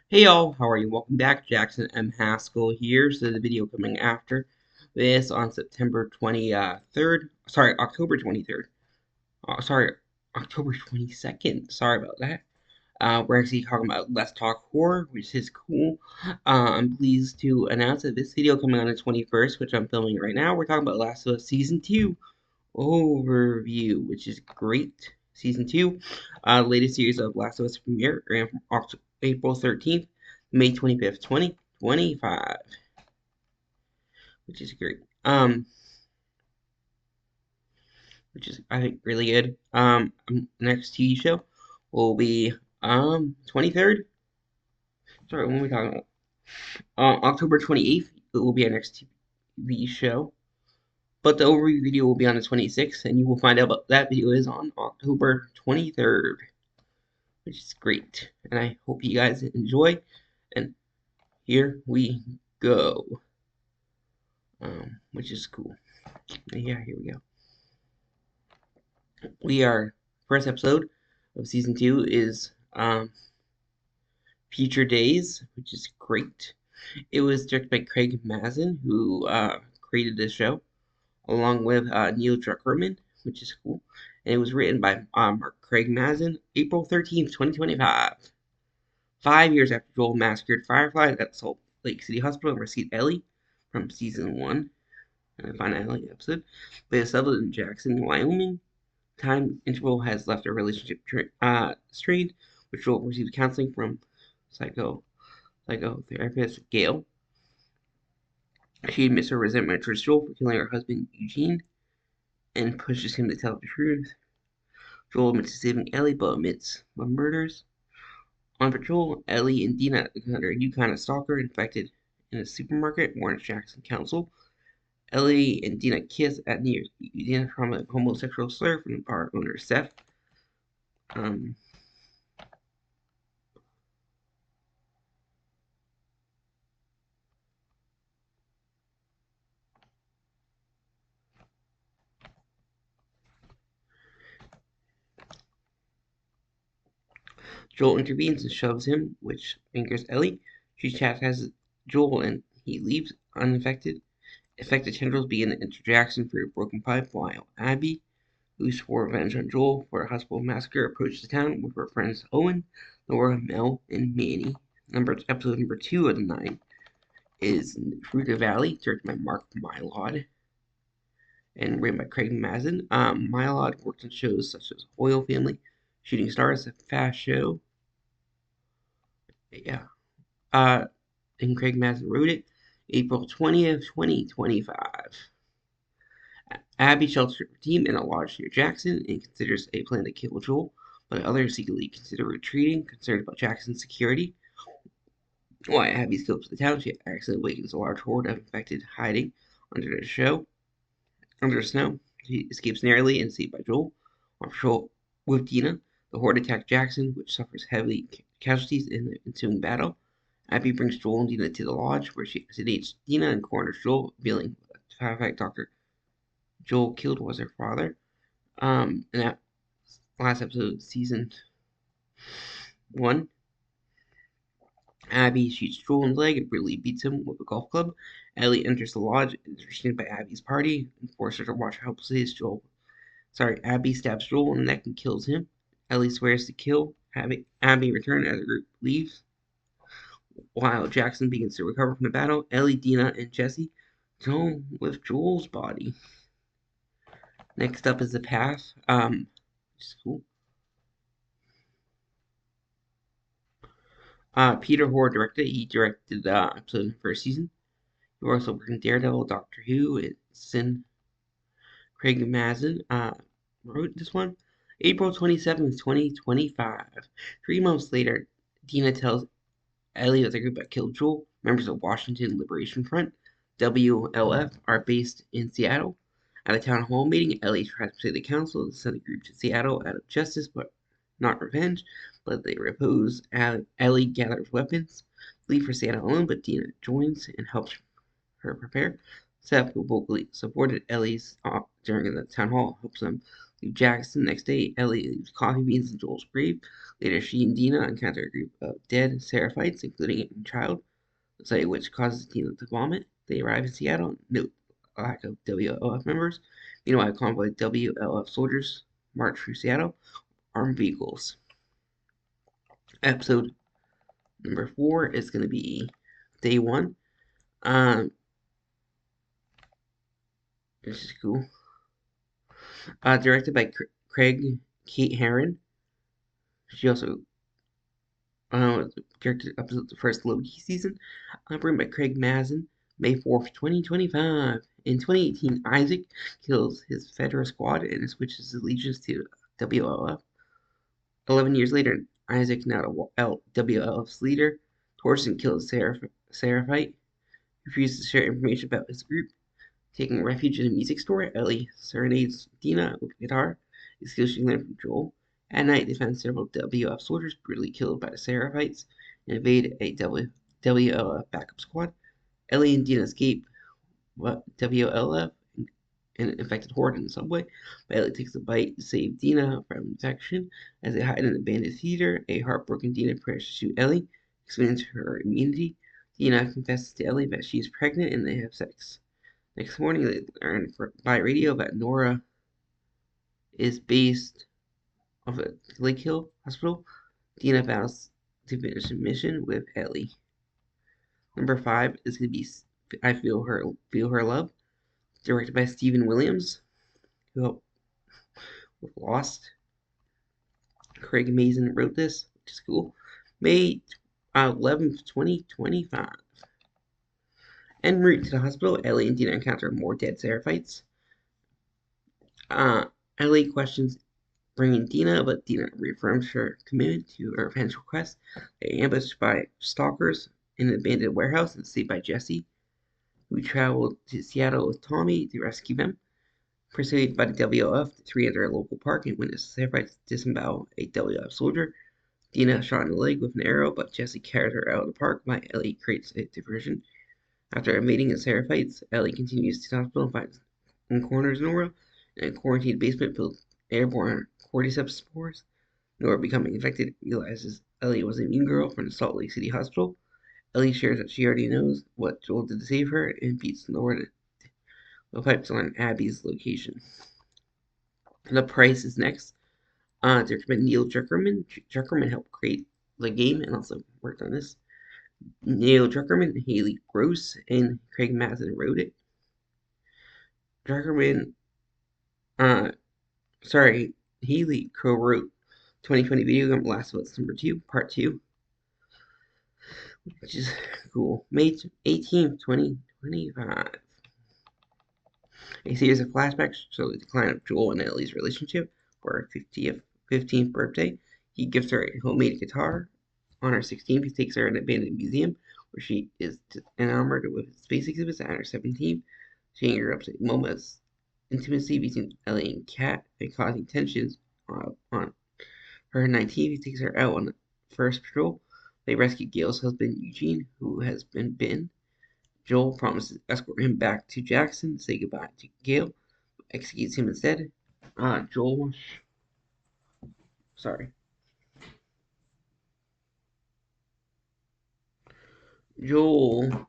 Hey y'all, how are you? Welcome back. Jackson M. Haskell here. So the video coming after this on September 23rd. Sorry, October 23rd. Sorry, October 22nd. Sorry about that. We're actually talking about Let's Talk Horror, which is cool. I'm pleased to announce that this video coming on the 21st, which I'm filming right now, we're talking about Last of Us Season 2 overview, which is great. Season 2, latest series of Last of Us premiere ran from April 13th, May 25th, 2025, which is great. Which is, I think, really good. Next TV show will be, 23rd. Sorry, when are we talking about? October 28th, it will be our next TV show. But the overview video will be on the 26th, and you will find out what that video is on October 23rd. Which is great. And I hope you guys enjoy. And here we go. Which is cool. Yeah, here we go. First episode of season 2 is Future Days, which is great. It was directed by Craig Mazin, who created this show, along with Neil Druckmann, which is cool. And it was written by Craig Mazin, April 13th, 2025. 5 years after Joel massacred fireflies at Salt Lake City Hospital and rescued Ellie from season 1, and the finale episode, they have settled in Jackson, Wyoming. Time interval has left their relationship strained, which Joel receives counseling from psychotherapist Gail. She admits her resentment towards Joel for killing her husband Eugene and pushes him to tell the truth. Joel admits to saving Ellie but admits the murders. On patrol, Ellie and Dina encounter a new kind of stalker infected in a supermarket, warns Jackson Council. Ellie and Dina kiss at New Year's Eve. Dina from a homosexual slur from the bar owner Seth. Um, Joel intervenes and shoves him, which angers Ellie. She chastises Joel and he leaves unaffected. Affected tendrils begin to enter Jackson through a broken pipe, while Abby, who swore revenge on Joel for a hospital massacre, approaches the town with her friends Owen, Laura, Mel, and Manny. Episode number 2 of the 9 is Fruita Valley, directed by Mark Mylod and written by Craig Mazin. Mylod worked on shows such as Oil Family, Shooting Stars, A Fast Show. Yeah. And Craig Mazin wrote it. April 20th, 2025. Abby shelters her team in a lodge near Jackson and considers a plan to kill Joel, but others secretly consider retreating, concerned about Jackson's security. While Abby escapes the town, she accidentally awakens a large horde of infected hiding under the snow. She escapes narrowly and saved by Joel. On patrol with Dina, the horde attacks Jackson, which suffers heavy casualties in the ensuing battle. Abby brings Joel and Dina to the lodge, where she sedates Dina and corners Joel, revealing the fact Dr. Joel killed was her father. In that last episode of season 1, Abby shoots Joel in the leg and brutally beats him with a golf club. Ellie enters the lodge, is restrained by Abby's party, and forces her to watch helplessly as Abby stabs Joel in the neck and kills him. Ellie swears to kill Abby return as the group leaves. While Jackson begins to recover from the battle, Ellie, Dina, and Jesse go with Joel's body. Next up is The Path, which is cool. Peter Hoare directed. He directed episode in the first season. He also worked in Daredevil, Doctor Who, and Sin. Craig Mazin wrote this one. April 27th, 2025. 3 months later, Dina tells Ellie that the group that killed Joel, members of Washington Liberation Front, WLF, are based in Seattle. At a town hall meeting, Ellie tries to persuade the council to send the group to Seattle out of justice, but not revenge. But they repose. Ellie gathers weapons, leave for Seattle alone, but Dina joins and helps her prepare. Seth, who vocally supported Ellie's during the town hall, helps them leave Jackson. Next day, Ellie leaves coffee beans in Joel's grave. Later, she and Dina encounter a group of dead Seraphites, including a child, which causes Dina to vomit. They arrive in Seattle. Note lack of WLF members. Meanwhile, a convoy of WLF soldiers march through Seattle, armed vehicles. Episode number 4 is going to be Day 1. This is cool. Directed by Craig Kate Herron. She also directed episode the first Loki season. Written by Craig Mazin. May 4th, 2025. In 2018, Isaac kills his Fedra squad and switches his allegiance to WLF. 11 years later, Isaac, now WLF's leader, tortures and kills Seraphite, refuses to share information about his group. Taking refuge in a music store, Ellie serenades Dina with a guitar, a skill she learned from Joel. At night, they find several WLF soldiers brutally killed by the Seraphites and invade a WLF backup squad. Ellie and Dina escape WLF and infected horde in the subway. But Ellie takes a bite to save Dina from infection. As they hide in an abandoned theater, a heartbroken Dina prepares to shoot Ellie, explaining her immunity. Dina confesses to Ellie that she is pregnant and they have sex. Next morning, they learn by radio that Nora is based off at Lake Hill Hospital. Dina vows to finish the mission with Ellie. Number 5 is going to be I Feel Her Love, directed by Stephen Williams, who helped with Lost. Craig Mazin wrote this, which is cool. May 11th, 2025. En route to the hospital, Ellie and Dina encounter more dead Seraphites. Ellie questions bringing Dina, but Dina reaffirms her commitment to her eventual quest. They are ambushed by stalkers in an abandoned warehouse and saved by Jesse, who traveled to Seattle with Tommy to rescue them. Pursued by the WLF, the three enter a local park and witness Seraphites disembowel a WLF soldier. Dina shot in the leg with an arrow, but Jesse carried her out of the park while Ellie creates a diversion. After evading the Seraphites, Ellie continues to the hospital and finds corners Nora in a quarantined basement filled with airborne cordyceps spores. Nora, becoming infected, realizes Ellie was a mean girl from the Salt Lake City hospital. Ellie shares that she already knows what Joel did to save her and beats Nora to pipes on Abby's location. The Price is next. Directed by Neil Druckerman. Druckerman helped create the game and also worked on this. Neil Druckerman, Haley Gross, and Craig Mazin wrote it. Haley co-wrote 2020 video game Last of Us Number 2, Part 2, which is cool. May 18th, 2025. A series of flashbacks show the decline of Joel and Ellie's relationship. For her 15th birthday, he gives her a homemade guitar. On her 16th, he takes her to an abandoned museum where she is enamored with space exhibits. At her 17th, she interrupts a moment's intimacy between Ellie and Kat and causing tensions. On her 19th, he takes her out on the first patrol. They rescue Gail's husband, Eugene, who has been bitten. Joel promises to escort him back to Jackson to say goodbye to Gail, but executes him instead. Joel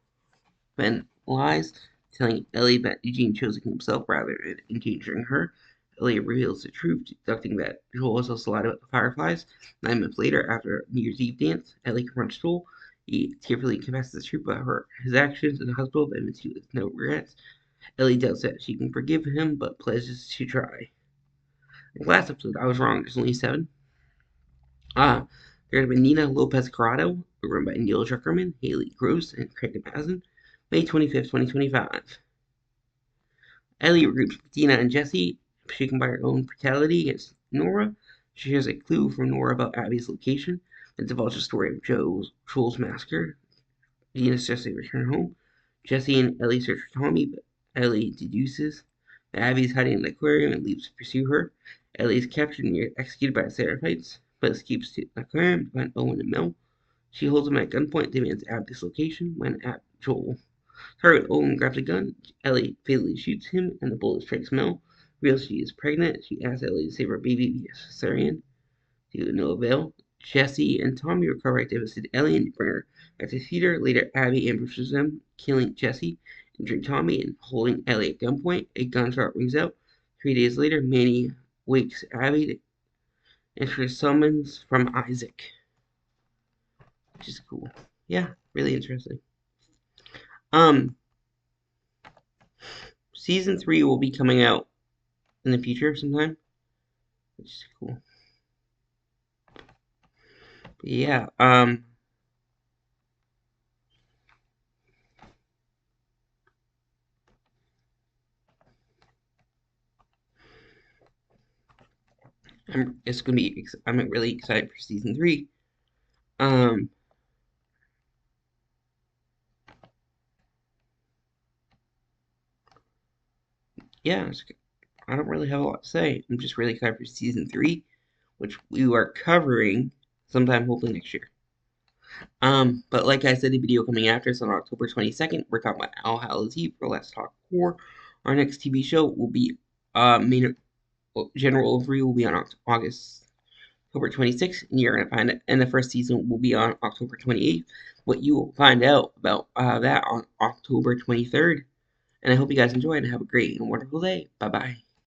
then lies, telling Ellie that Eugene chose himself rather than endangering her. Ellie reveals the truth, deducting that Joel has also lied about the Fireflies. 9 months later, after a New Year's Eve dance, Ellie confronts Joel. He tearfully confesses the truth about his actions in the hospital, but admits he has no regrets. Ellie doubts that she can forgive him, but pledges to try. In the last episode, I was wrong. There's only 7. There's been Nina Lopez Corrado, written by Neil Druckerman, Haley Gross, and Craig Mazin. May 25th, 2025. Ellie regroups with Dina and Jesse, shaken by her own brutality against Nora. She hears a clue from Nora about Abby's location and divulges the story of Joel's massacre. Dina suggests they return home. Jesse and Ellie search for Tommy, but Ellie deduces that Abby is hiding in the aquarium and leaves to pursue her. Ellie is captured and executed by the Seraphites, but escapes to the aquarium to find Owen and Mel. She holds him at gunpoint, demands Abby's location. When Owen grabs a gun, Ellie fatally shoots him, and the bullet strikes Mel, reveals she is pregnant. She asks Ellie to save her baby via cesarean. To no avail. Jesse and Tommy recover a devastated Ellie and bring her back to the theater. Later, Abby ambushes them, killing Jesse, injuring Tommy, and holding Ellie at gunpoint. A gunshot rings out. 3 days later, Manny wakes Abby to enter a summons from Isaac, which is cool. Yeah, really interesting. Season 3 will be coming out in the future sometime, which is cool. But yeah, I'm really excited for season 3. Yeah, I don't really have a lot to say. I'm just really excited for season 3, which we are covering sometime hopefully next year. But like I said, the video coming after is on October 22nd. We're talking about Al Hallows Eve for Let's Talk Horror. Our next TV show will be general overview will be on October 26th, and you're gonna find it. And the first season will be on October 28th. What you will find out about that on October 23rd. And I hope you guys enjoy and have a great and wonderful day. Bye bye.